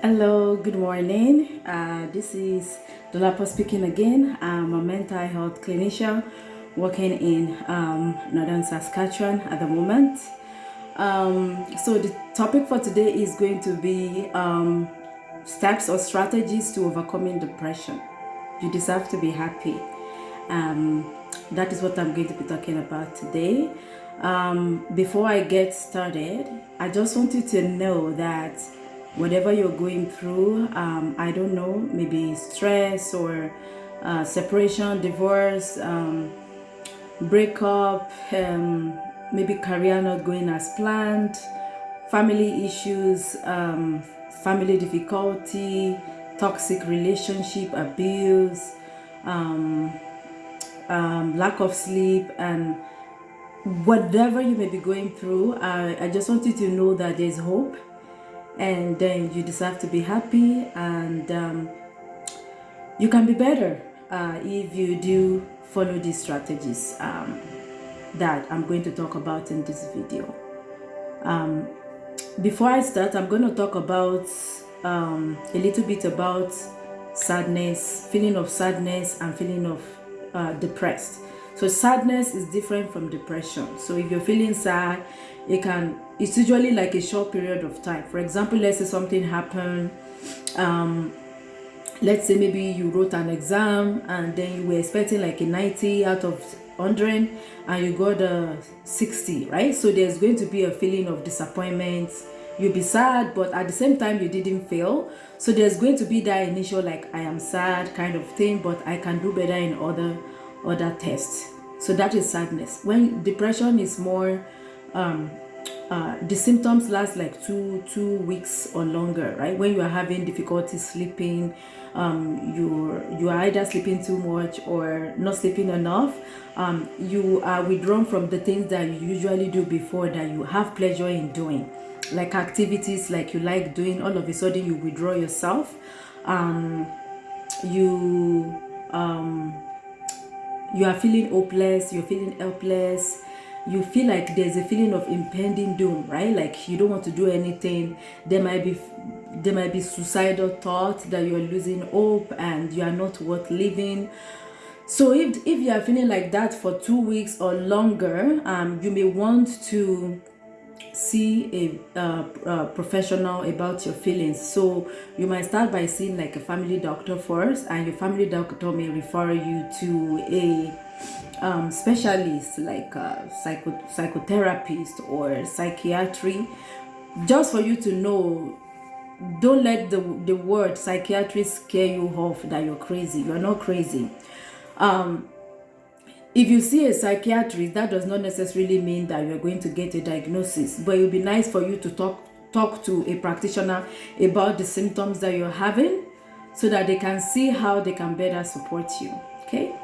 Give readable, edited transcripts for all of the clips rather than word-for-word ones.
Hello, good morning. This is Dolapo speaking again. I'm a mental health clinician working in northern Saskatchewan at the moment. So the topic for today is going to be steps or strategies to overcoming depression. You deserve to be happy. That is what I'm going to be talking about today. Before I get started, I just want you to know that whatever you're going through, I don't know, maybe stress or separation, divorce, breakup, maybe career not going as planned, family issues, family difficulty, toxic relationship, abuse, lack of sleep, and whatever you may be going through, I just want you to know that there's hope, and then you deserve to be happy, and you can be better if you do follow these strategies that I'm going to talk about in this video. Before I start, I'm going to talk about a little bit about sadness, feeling of sadness, and feeling of depressed. So sadness is different from depression. So if you're feeling sad, it's usually like a short period of time. For example, let's say something happened. Let's say maybe you wrote an exam and then you were expecting like a 90 out of 100 and you got a 60, right? So there's going to be a feeling of disappointment. You'll be sad, but at the same time you didn't fail. So there's going to be that initial like I am sad kind of thing, but I can do better in other tests. So that is sadness. When depression is more the symptoms last like two weeks or longer, right? When you are having difficulty sleeping, you are either sleeping too much or not sleeping enough. You are withdrawn from the things that you usually do before that you have pleasure in doing, like activities like you like doing. All of a sudden you withdraw yourself. You are feeling hopeless, you're feeling helpless, you feel like there's a feeling of impending doom, right? Like you don't want to do anything. There might be suicidal thoughts that you're losing hope and you are not worth living. So if you are feeling like that for 2 weeks or longer, you may want to see a professional about your feelings. So you might start by seeing like a family doctor first, and your family doctor may refer you to a specialist like a psychotherapist or psychiatry, just for you to know. Don't let the word psychiatrist scare you off that you're crazy. You're not crazy. If you see a psychiatrist, that does not necessarily mean that you're going to get a diagnosis, but it would be nice for you to talk to a practitioner about the symptoms that you're having so that they can see how they can better support you. Okay?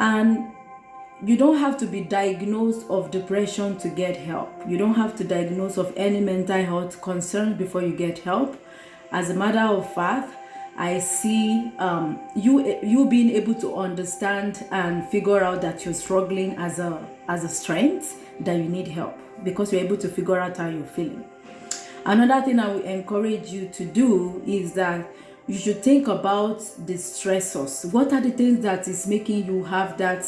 And you don't have to be diagnosed of depression to get help. You don't have to diagnose of any mental health concern before you get help. As a matter of fact, I see you being able to understand and figure out that you're struggling as a strength, that you need help, because you're able to figure out how you're feeling. Another thing I will encourage you to do is that you should think about the stressors. What are the things that is making you have that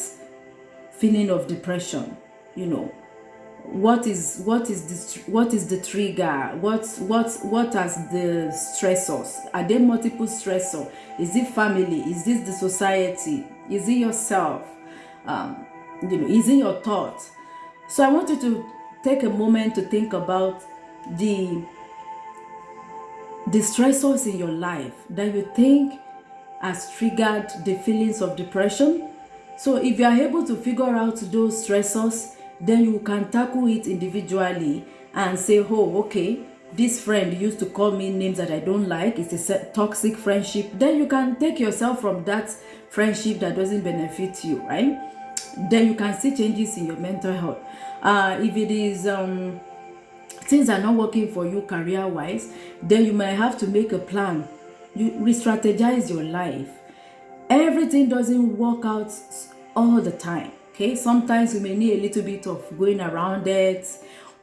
feeling of depression? You know, what is the trigger? What are the stressors? Are there multiple stressors? Is it family? Is this the society? Is it yourself? Is it your thoughts? So I want you to take a moment to think about the stressors in your life that you think has triggered the feelings of depression. So if you are able to figure out those stressors, then you can tackle it individually and say, oh, okay, this friend used to call me names that I don't like. It's a toxic friendship. Then you can take yourself from that friendship that doesn't benefit you, right? Then you can see changes in your mental health. If it is things are not working for you career-wise, then you might have to make a plan. You re-strategize your life. Everything doesn't work out all the time. Okay, sometimes we may need a little bit of going around it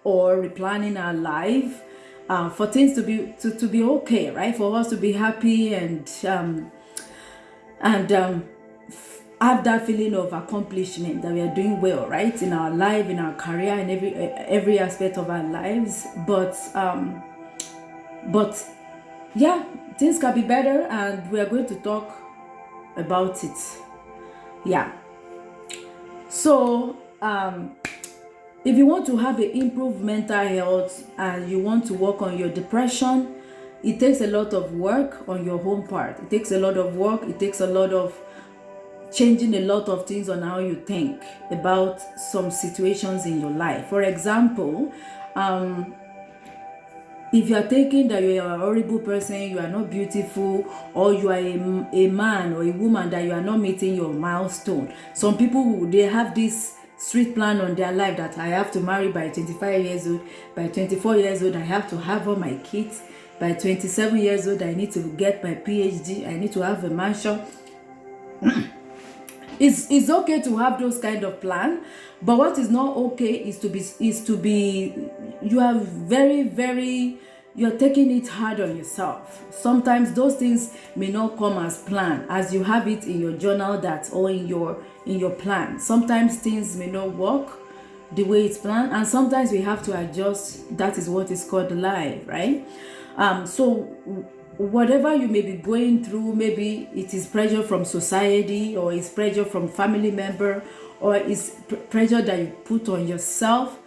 or replanning our life. for things to be okay, right? For us to be happy and have that feeling of accomplishment, that we are doing well, right, in our life, in our career, in every aspect of our lives. But yeah, things can be better, and we are going to talk about it. Yeah. So if you want to have an improved mental health and you want to work on your depression, it takes a lot of work on your home part. It takes a lot of work. It takes a lot of changing a lot of things on how you think about some situations in your life. For example, if you are thinking that you are a horrible person, you are not beautiful, or you are a man or a woman that you are not meeting your milestone. Some people, they have this street plan on their life that I have to marry by 25 years old, by 24 years old I have to have all my kids, by 27 years old I need to get my PhD, I need to have a mansion. It's okay to have those kind of plan, but what is not okay is to be you are you're taking it hard on yourself. Sometimes those things may not come as planned, as you have it in your journal, that or in your plan. Sometimes things may not work the way it's planned, and sometimes we have to adjust. That is what is called life, right? So whatever you may be going through, maybe it is pressure from society, or it's pressure from family member, or it's pressure that you put on yourself.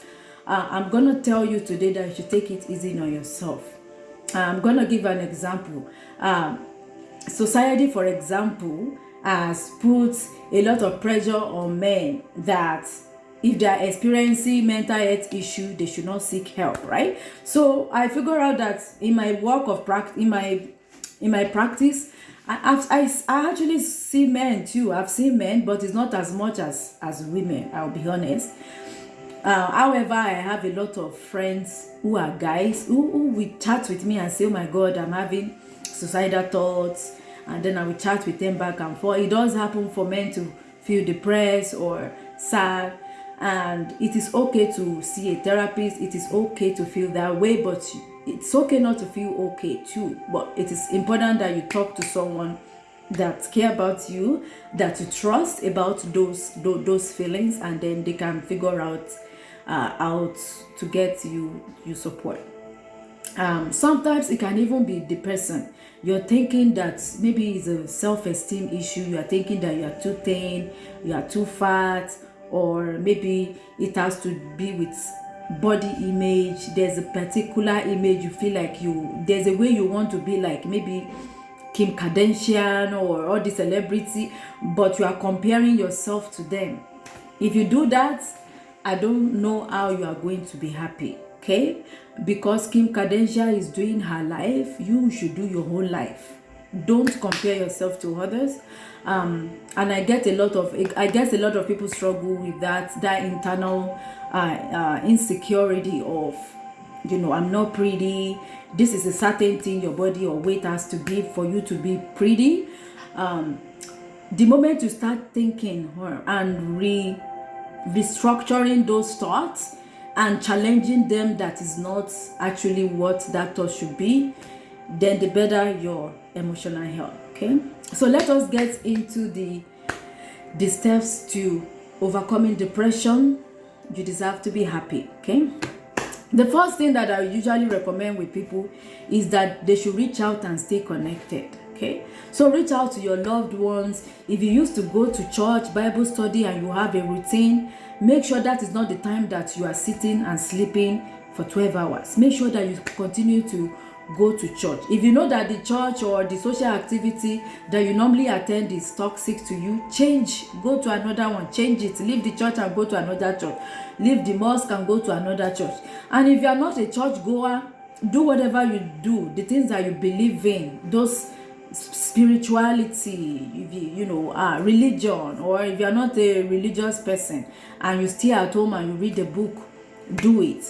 I'm going to tell you today that you should take it easy on yourself. I'm going to give an example. Society, for example, has put a lot of pressure on men that if they are experiencing mental health issue, they should not seek help, right? So I figure out that in my work of practice, in my practice, I actually see men too. I've seen men, but it's not as much as women, I'll be honest. However, I have a lot of friends who are guys who will chat with me and say, oh my God, I'm having suicidal thoughts, and then I will chat with them back and forth. It does happen for men to feel depressed or sad, and it is okay to see a therapist. It is okay to feel that way, but it's okay not to feel okay too. But it is important that you talk to someone that care about you, that you trust about those feelings, and then they can figure out how to get you support. Sometimes it can even be the person. You're thinking that maybe it's a self-esteem issue. You are thinking that you are too thin, you are too fat, or maybe it has to be with body image. There's a particular image you feel like there's a way you want to be, like maybe Kim Kardashian or all the celebrity, but you are comparing yourself to them. If you do that, I don't know how you are going to be happy, okay? Because Kim Kardashian is doing her life, you should do your whole life. Don't compare yourself to others. And I guess a lot of people struggle with that internal insecurity of, I'm not pretty. This is a certain thing your body or weight has to be for you to be pretty. The moment you start thinking and restructuring those thoughts and challenging them, that is not actually what that thought should be, then the better your emotional health. Okay, so let us get into the steps to overcoming depression. You deserve to be happy. Okay, the first thing that I usually recommend with people is that they should reach out and stay connected. Okay, so reach out to your loved ones. If you used to go to church, Bible study, and you have a routine, make sure that is not the time that you are sitting and sleeping for 12 hours. Make sure that you continue to go to church. If you know that the church or the social activity that you normally attend is toxic to you, change, go to another one, change it. Leave the church and go to another church. Leave the mosque and go to another church. And if you are not a church goer, do whatever you do, the things that you believe in, those spirituality, religion, or if you are not a religious person and you stay at home and you read the book, do it.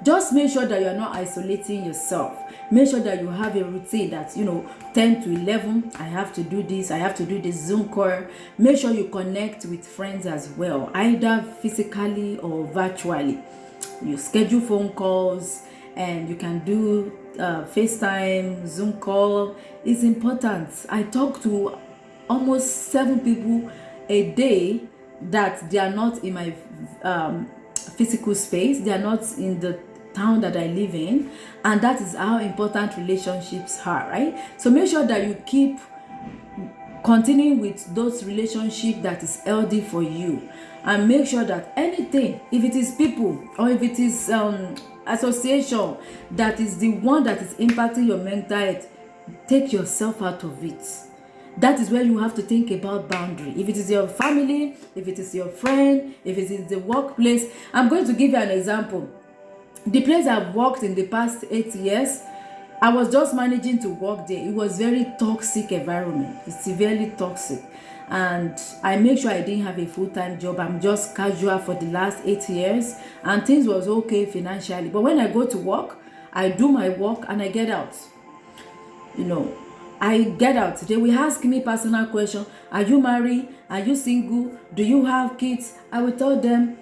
Just make sure that you are not isolating yourself. Make sure that you have a routine that 10 to 11 I have to do this, I have to do this Zoom call. Make sure you connect with friends as well, either physically or virtually. You schedule phone calls and you can do FaceTime, Zoom call. It's important. I talk to almost 7 people a day that they are not in my physical space, they are not in the town that I live in, and that is how important relationships are, right? So make sure that you keep continuing with those relationships that is healthy for you, and make sure that anything, if it is people or if it is association that is the one that is impacting your mental health, take yourself out of it. That is where you have to think about boundary. If it is your family, if it is your friend, if it is the workplace. I'm going to give you an example. The place I've worked in the past 8 years, I was just managing to work there. It was very toxic environment. It's severely toxic. And I make sure I didn't have a full-time job. I'm just casual for the last 8 years. And things was okay financially. But when I go to work, I do my work and I get out. You know, I get out. They will ask me personal question. Are you married? Are you single? Do you have kids? I will tell them,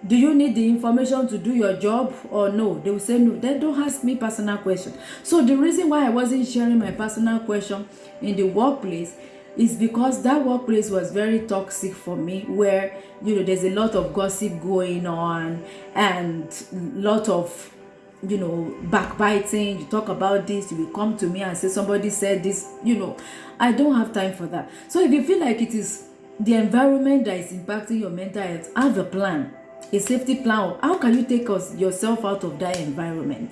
do you need the information to do your job or no? They will say no. They don't ask me personal question. So the reason why I wasn't sharing my personal question in the workplace is because that workplace was very toxic for me, where, you know, there's a lot of gossip going on and lot of, you know, backbiting. You talk about this, you will come to me and say somebody said this. You know, I don't have time for that. So if you feel like it is the environment that is impacting your mental health, have a plan, a safety plan. How can you take yourself out of that environment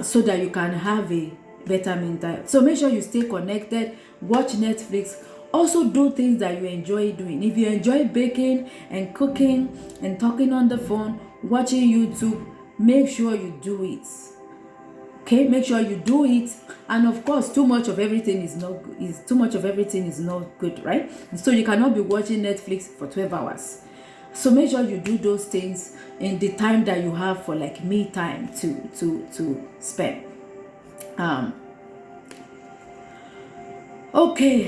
so that you can have a better mental health? So make sure you stay connected, watch Netflix, also do things that you enjoy doing. If you enjoy baking and cooking and talking on the phone, watching YouTube, make sure you do it. Okay, make sure you do it. And of course, too much of everything is not good, right? So you cannot be watching Netflix for 12 hours. So make sure you do those things in the time that you have for like me time to spend. Okay,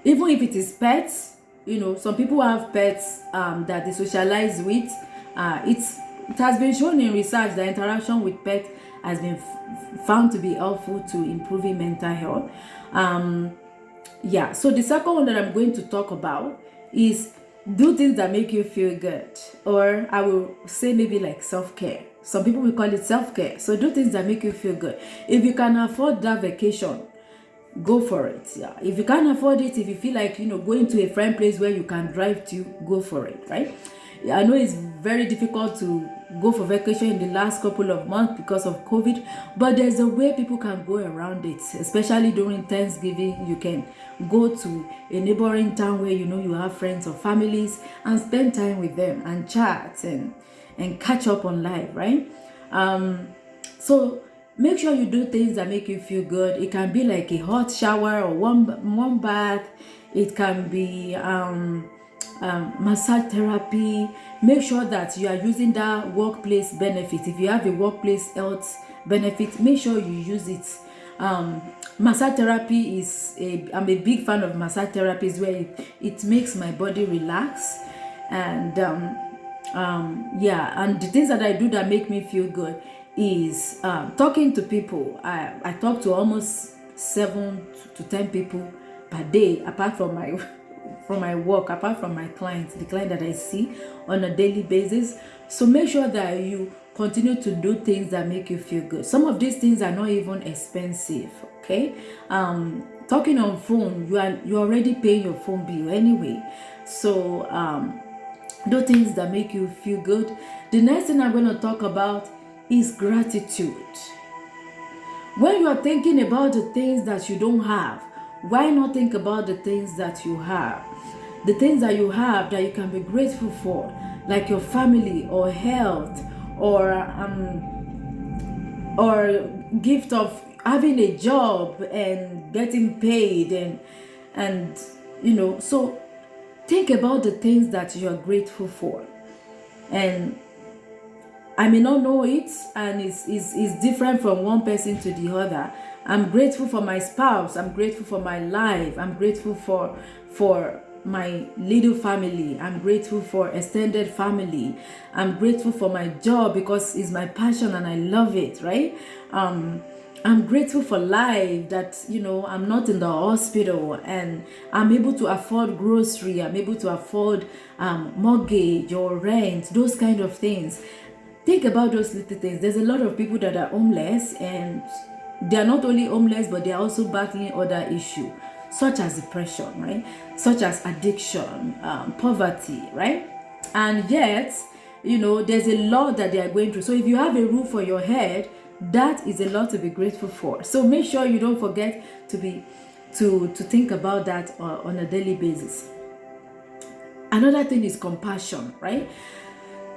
even if it is pets, you know, some people have pets that they socialize with. It has been shown in research that interaction with pets has been found to be helpful to improving mental health. Yeah, so the second one that I'm going to talk about is do things that make you feel good, or I will say maybe like self-care. Some people will call it self-care. So do things that make you feel good. If you can afford that vacation, go for it. Yeah, if you can't afford it, if you feel like, you know, going to a friend place where you can drive to, go for it, right? I know it's very difficult to go for vacation in the last couple of months because of COVID, but there's a way people can go around it. Especially during Thanksgiving, you can go to a neighboring town where you know you have friends or families and spend time with them and chat and catch up on life, right? So make sure you do things that make you feel good. It can be like a hot shower or warm bath. It can be massage therapy. Make sure that you are using that workplace benefit. If you have a workplace health benefit, make sure you use it. Massage therapy I'm a big fan of massage therapy, is where it makes my body relax. And yeah, and the things that I do that make me feel good is talking to people. I talk to almost 7 to 10 people per day, apart from my work, apart from my clients, the client that I see on a daily basis. So make sure that you continue to do things that make you feel good. Some of these things are not even expensive, okay? Talking on phone, you're already paying your phone bill anyway. So do things that make you feel good. The next thing I'm going to talk about is gratitude. When you are thinking about the things that you don't have, why not think about the things that you have? The things that you have that you can be grateful for, like your family or health, or gift of having a job and getting paid, and you know. So think about the things that you are grateful for. And I may not know it, and it's different from one person to the other. I'm grateful for my spouse. I'm grateful for my life. I'm grateful for my little family. I'm grateful for extended family. I'm grateful for my job because it's my passion and I love it, right? I'm grateful for life, that I'm not in the hospital and I'm able to afford grocery, I'm able to afford mortgage or rent, those kind of things. Think about those little things. There's a lot of people that are homeless, and they're not only homeless, but they're also battling other issues, such as depression, right? Such as addiction, poverty, right? And yet, there's a lot that they are going through. So if you have a roof for your head, that is a lot to be grateful for. So make sure you don't forget to think about that on a daily basis. Another thing is compassion, right?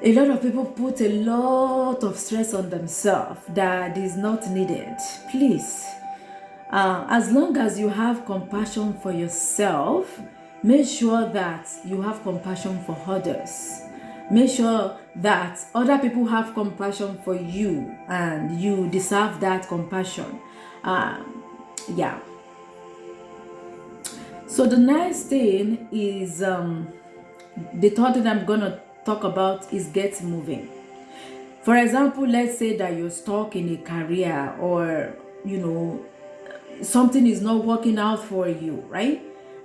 A lot of people put a lot of stress on themselves that is not needed. Please, as long as you have compassion for yourself, make sure that you have compassion for others. Make sure that other people have compassion for you and you deserve that compassion. Yeah. So the next thing is the third thing I'm going to talk about is get moving. For example, let's say that you're stuck in a career, or something is not working out for you, right?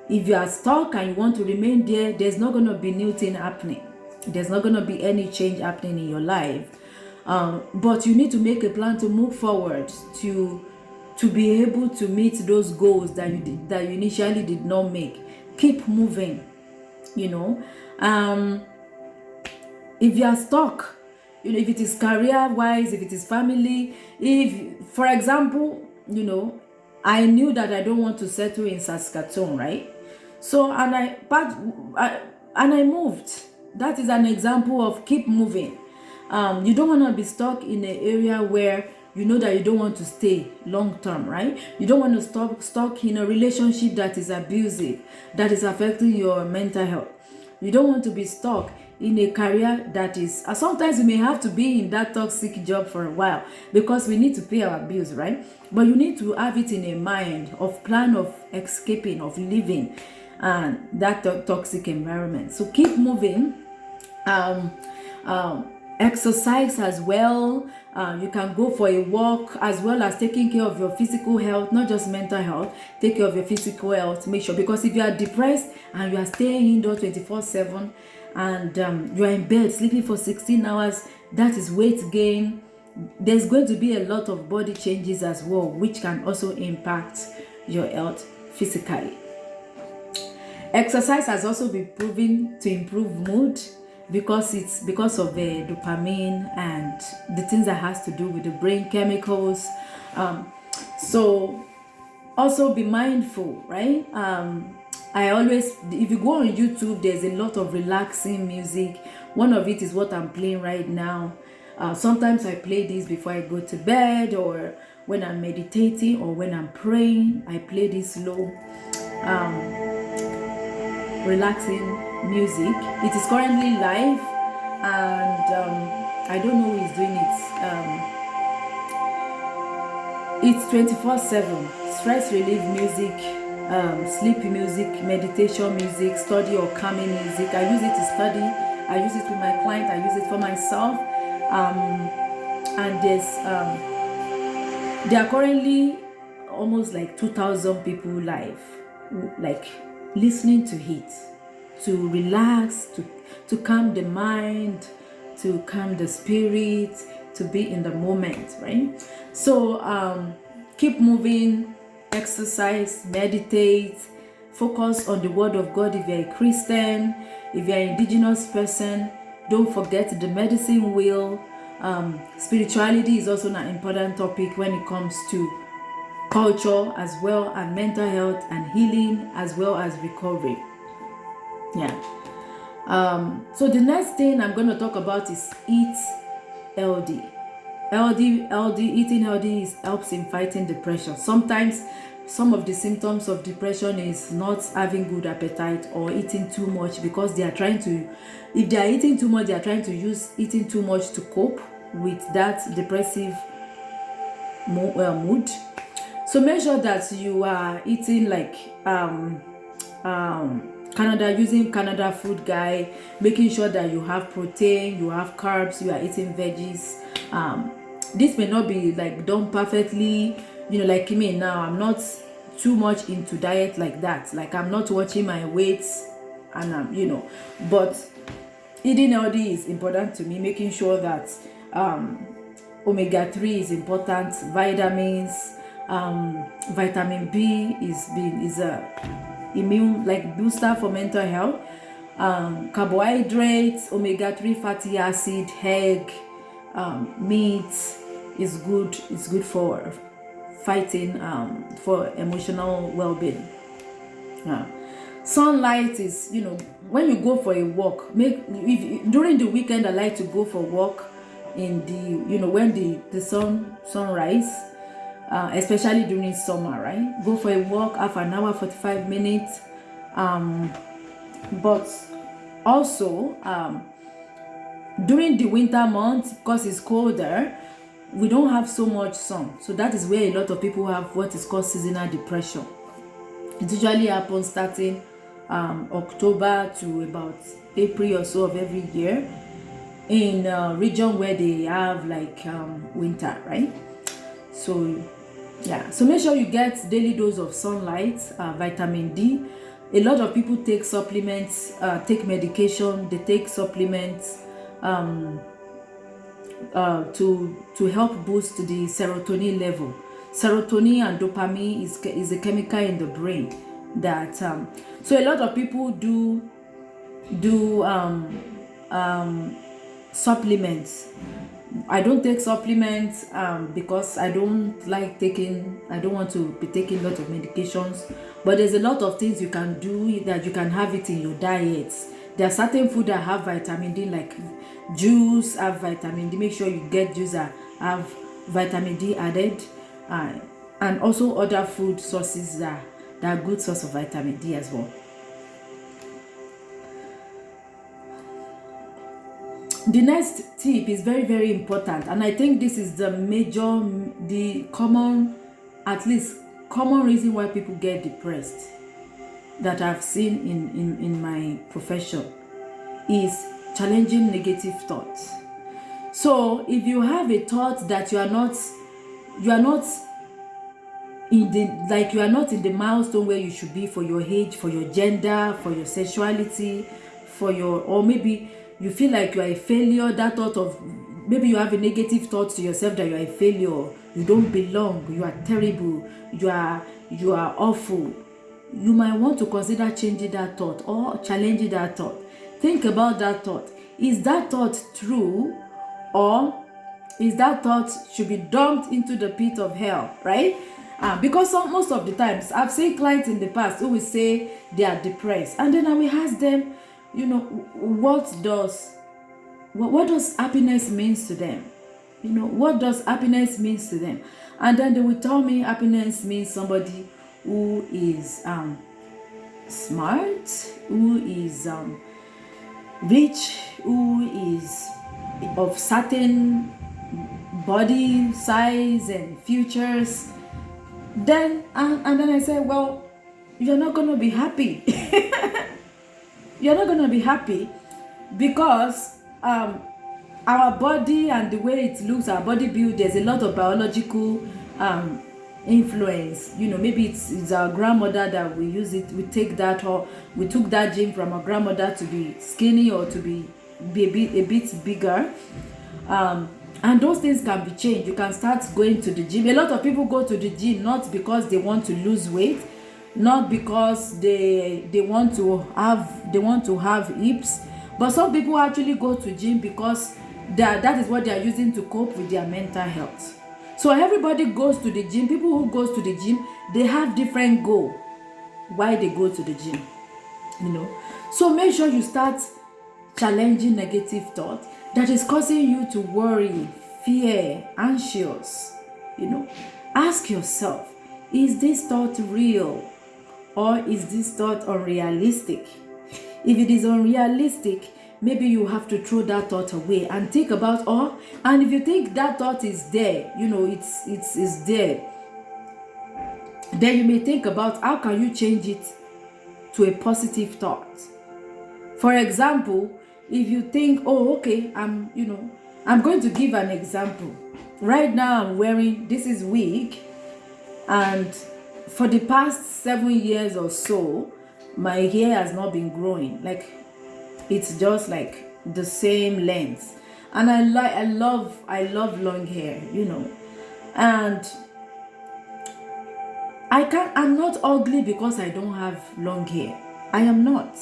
If you are stuck and you want to remain there, there's not going to be new thing happening. There's not going to be any change happening in your life. But you need to make a plan to move forward, to be able to meet those goals that you initially did not make. Keep moving. If you are stuck, if it is career wise, if it is family, if, for example, I knew that I don't want to settle in Saskatoon, right? So and I moved. That is an example of keep moving. You don't want to be stuck in an area where you know that you don't want to stay long term, right? You don't want to stuck in a relationship that is abusive, that is affecting your mental health. You don't want to be stuck in a career that is, sometimes you may have to be in that toxic job for a while because we need to pay our bills, right? But you need to have it in a mind of plan of escaping, of living and that toxic environment. So keep moving. Exercise as well. You can go for a walk, as well as taking care of your physical health, not just mental health. Take care of your physical health. Make sure, because if you are depressed and you are staying indoors 24/7 and you are in bed sleeping for 16 hours, that is weight gain. There's going to be a lot of body changes as well, which can also impact your health physically. Exercise has also been proven to improve mood, because it's because of the dopamine and the things that has to do with the brain chemicals. So also be mindful, right? I always, if you go on YouTube, there's a lot of relaxing music. One of it is what I'm playing right now. Sometimes I play this before I go to bed, or when I'm meditating, or when I'm praying. I play this slow relaxing music. It is currently live, and I don't know who is doing it. It's 24/7 stress relief music, sleep music, meditation music, study or calming music. I use it to study, I use it with my client, I use it for myself. And there are currently almost like 2,000 people live, like listening to it, to relax, to calm the mind, to calm the spirit, to be in the moment, right? So keep moving, exercise, meditate, focus on the word of God. If you're a Christian, if you're an indigenous person, don't forget the medicine wheel. Spirituality is also an important topic when it comes to culture, as well as mental health and healing, as well as recovery. Yeah. So the next thing I'm going to talk about is eat healthy. Eating healthy helps in fighting depression. Sometimes some of the symptoms of depression is not having good appetite or eating too much, because they are trying to, if they are eating too much, they are trying to use eating too much to cope with that depressive mood. So make sure that you are eating like Canada, using Canada Food Guide, making sure that you have protein, you have carbs, you are eating veggies. This may not be like done perfectly, like me now. I'm not too much into diet like that. Like, I'm not watching my weights, and but eating healthy is important to me. Making sure that omega-3 is important, vitamins, vitamin B is a immune like booster for mental health, carbohydrates, omega-3 fatty acid, egg, meat is good. It's good for fighting for emotional well-being. Sunlight is, when you go for a walk, during the weekend I like to go for a walk in the when the sunrise, especially during summer, right? Go for a walk, half an hour, 45 minutes. But also during the winter months, because it's colder, we don't have so much sun. So that is where a lot of people have what is called seasonal depression. It usually happens starting October to about April or so of every year in a region where they have like winter, right? So yeah, so make sure you get daily dose of sunlight, vitamin D. A lot of people take supplements, take medication, they take supplements to help boost the serotonin level. Serotonin and dopamine is a chemical in the brain that so a lot of people do supplements. I don't take supplements because I don't want to be taking a lot of medications, but there's a lot of things you can do that you can have it in your diets. There are certain food that have vitamin D, like juice have vitamin D. Make sure you get juice that have vitamin D added, and also other food sources that are good source of vitamin D as well. The next tip is very, very important, and I think this is the common reason why people get depressed that I've seen in my profession is challenging negative thoughts. So if you have a thought that you are not in the milestone where you should be for your age, for your gender, for your sexuality, or maybe you feel like you are a failure, that thought of, maybe you have a negative thought to yourself that you are a failure, you don't belong, you are terrible, you are awful, you might want to consider changing that thought or challenging that thought. Think about that thought. Is that thought true, or is that thought should be dumped into the pit of hell, right? Because most of the times I've seen clients in the past who will say they are depressed, and then I will ask them, what does happiness means to them? What does happiness means to them? And then they will tell me happiness means somebody who is smart, who is rich, who is of certain body size and features. Then and then I say, well, you're not going to be happy. You're not going to be happy because our body and the way it looks, our body build, there's a lot of biological influence. Maybe it's our grandmother that we use it, we take that, or we took that gene from our grandmother to be skinny or to be a bit bigger. And those things can be changed. You can start going to the gym. A lot of people go to the gym not because they want to lose weight, not because they want to have hips, but some people actually go to gym because that is what they are using to cope with their mental health. So everybody goes to the gym. People who goes to the gym, they have different goal why they go to the gym. So make sure you start challenging negative thoughts that is causing you to worry, fear, anxious. Ask yourself, is this thought real, or is this thought unrealistic? If it is unrealistic, maybe you have to throw that thought away and think about, and if you think that thought is there, it's there, then you may think about how can you change it to a positive thought. For example, if you think, oh, okay, I'm going to give an example. Right now I'm wearing, this is wig, and for the past 7 years or so, my hair has not been growing. Like, it's just like the same length. And I love long hair, and I'm not ugly because I don't have long hair. I am not.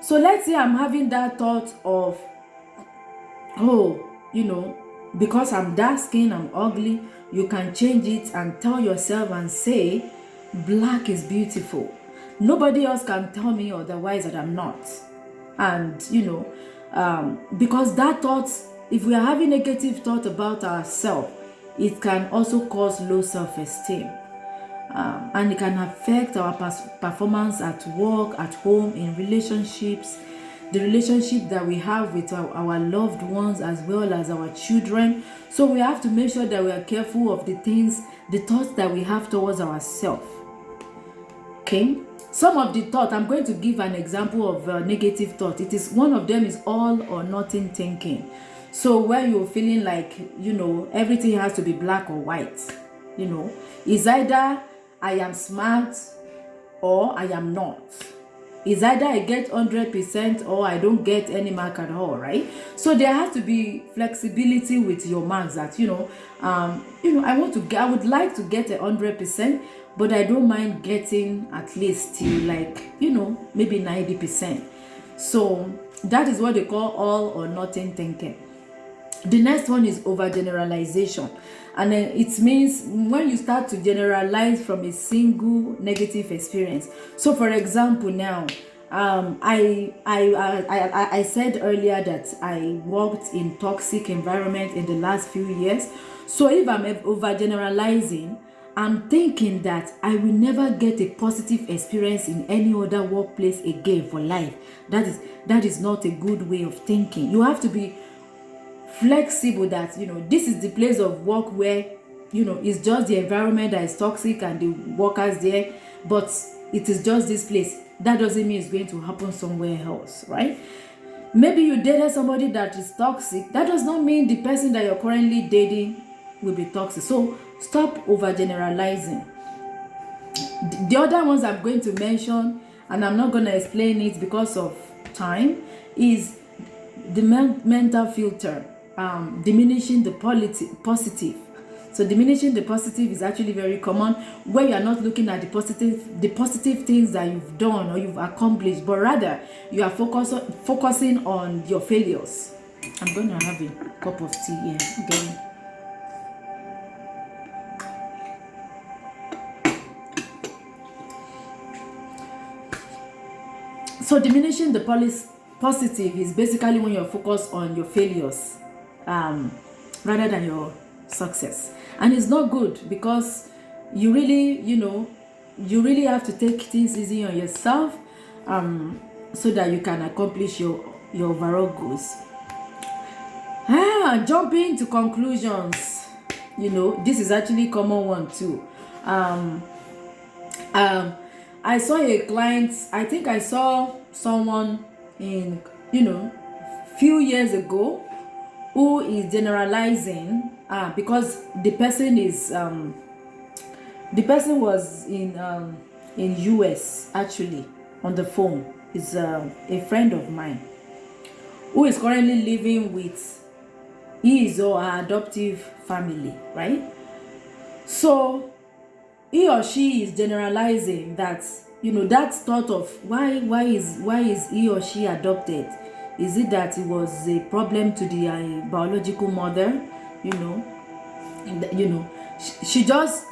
So let's say I'm having that thought of, oh, because I'm dark skinned, I'm ugly. You can change it and tell yourself and say, black is beautiful. Nobody else can tell me otherwise that I'm not. And, because that thought, if we are having negative thought about ourselves, it can also cause low self-esteem. And it can affect our performance at work, at home, in relationships, the relationship that we have with our loved ones as well as our children. So we have to make sure that we are careful of the thoughts that we have towards ourselves. Okay? Some of the thought, I'm going to give an example of negative thought. One of them is all or nothing thinking. So where you're feeling like, everything has to be black or white. It's either I am smart or I am not. It's either I get 100% or I don't get any mark at all, right? So there has to be flexibility with your marks that, I would like to get 100%, but I don't mind getting at least till maybe 90%. So that is what they call all or nothing thinking. The next one is overgeneralization. And then it means when you start to generalize from a single negative experience. So for example, now I said earlier that I worked in toxic environment in the last few years. So if I'm overgeneralizing, I'm thinking that I will never get a positive experience in any other workplace again for life. That is not a good way of thinking. You have to be flexible that this is the place of work where it's just the environment that is toxic and the workers there, but it is just this place. That doesn't mean it's going to happen somewhere else, right? Maybe you dated somebody that is toxic. That does not mean the person that you're currently dating will be toxic. So stop overgeneralizing. The other ones I'm going to mention, and I'm not going to explain it because of time, is the mental filter. Diminishing the positive. So diminishing the positive is actually very common, where you are not looking at the positive things that you've done or you've accomplished, but rather you are focusing on your failures. I'm going to have a cup of tea here again. So diminishing the positive is basically when you're focused on your failures rather than your success. And it's not good, because you really have to take things easy on yourself so that you can accomplish your overall goals. Jumping to conclusions, this is actually a common one too. I saw a client, I think I saw someone in few years ago who is generalizing because the person was in US actually on the phone. Is a friend of mine who is currently living with his or her adoptive family, right? So he or she is generalizing that that thought of why is he or she adopted. Is it that it was a problem to the biological mother? He or she just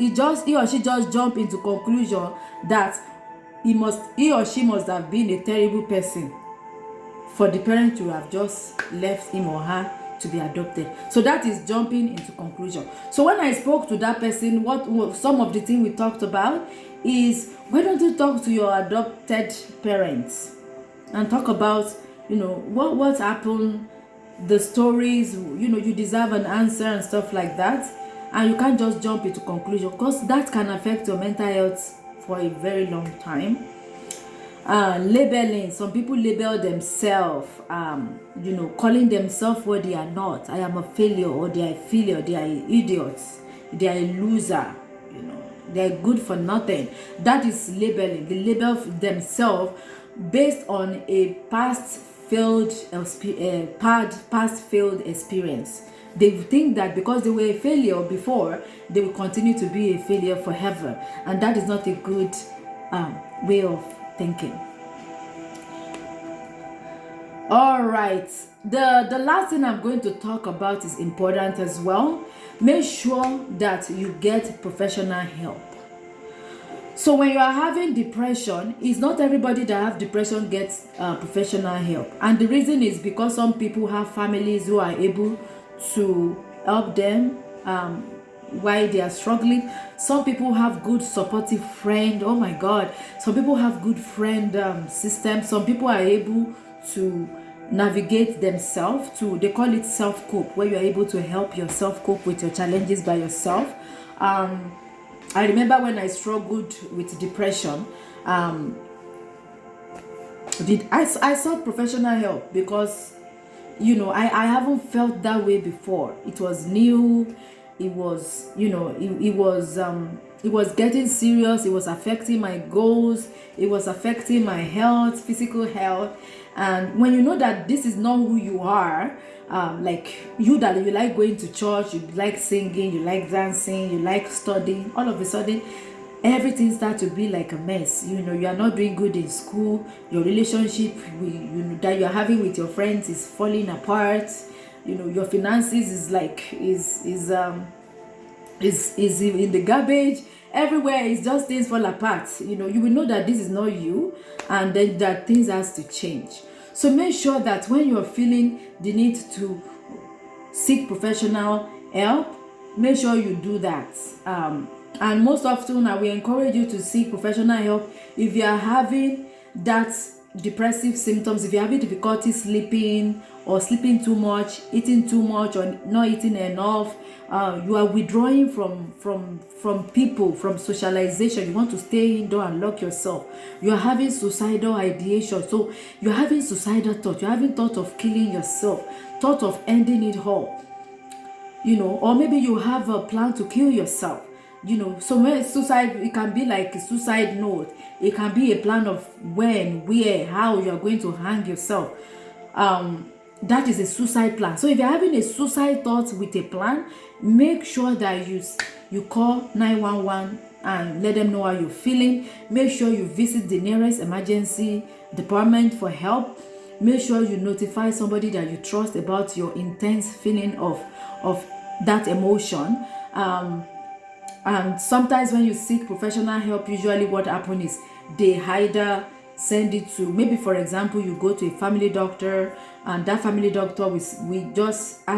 jump into conclusion that he or she must have been a terrible person for the parent to have just left him or her to be adopted. So that is jumping into conclusion. So when I spoke to that person, what some of the things we talked about is, why don't you talk to your adopted parents and talk about what happened, the stories, you deserve an answer and stuff like that. And you can't just jump into conclusion, because that can affect your mental health for a very long time. Labeling. Some people label themselves, calling themselves what they are not. I am a failure, or they are a failure, they are idiots, they are a loser, they are good for nothing. That is labeling. They label themselves based on a past failed experience. They think that because they were a failure before, they will continue to be a failure forever, and that is not a good way of thinking. All right, the last thing I'm going to talk about is important as well. Make sure that you get professional help. So when you are having depression, it's not everybody that have depression gets professional help, and the reason is because some people have families who are able to help them while they are struggling. Some people have good supportive friend. Oh my God, some people have good friend system. Some people are able to navigate themselves to, they call it self-cope, where you are able to help yourself cope with your challenges by yourself. I remember when I struggled with depression, I sought professional help because I haven't felt that way before. It was new. It was it was getting serious. It was affecting my goals. It was affecting my health, physical health. And when you know that this is not who you are, like you like going to church, you like singing, you like dancing, you like studying, all of a sudden everything starts to be like a mess. You are not doing good in school. Your relationship that you're having with your friends is falling apart. Your finances is like is in the garbage. Everywhere is just things fall apart. You will know that this is not you, and then that things has to change. So make sure that when you're feeling the need to seek professional help, make sure you do that. And most often I will encourage you to seek professional help if you are having that depressive symptoms, if you're having difficulty sleeping, or sleeping too much, eating too much, or not eating enough. You are withdrawing from people, from socialization. You want to stay indoor and lock yourself. You are having suicidal ideation. So you're having suicidal thought. You're having thought of killing yourself, thought of ending it all. Or maybe you have a plan to kill yourself. So when suicide, it can be like a suicide note. It can be a plan of when, where, how you are going to hang yourself. That is a suicide plan. So if you're having a suicide thought with a plan, make sure that you call 911 and let them know how you're feeling. Make sure you visit the nearest emergency department for help. Make sure you notify somebody that you trust about your intense feeling of that emotion. And sometimes when you seek professional help, usually what happens is they either send it to, maybe for example, you go to a family doctor, and that family doctor will just ask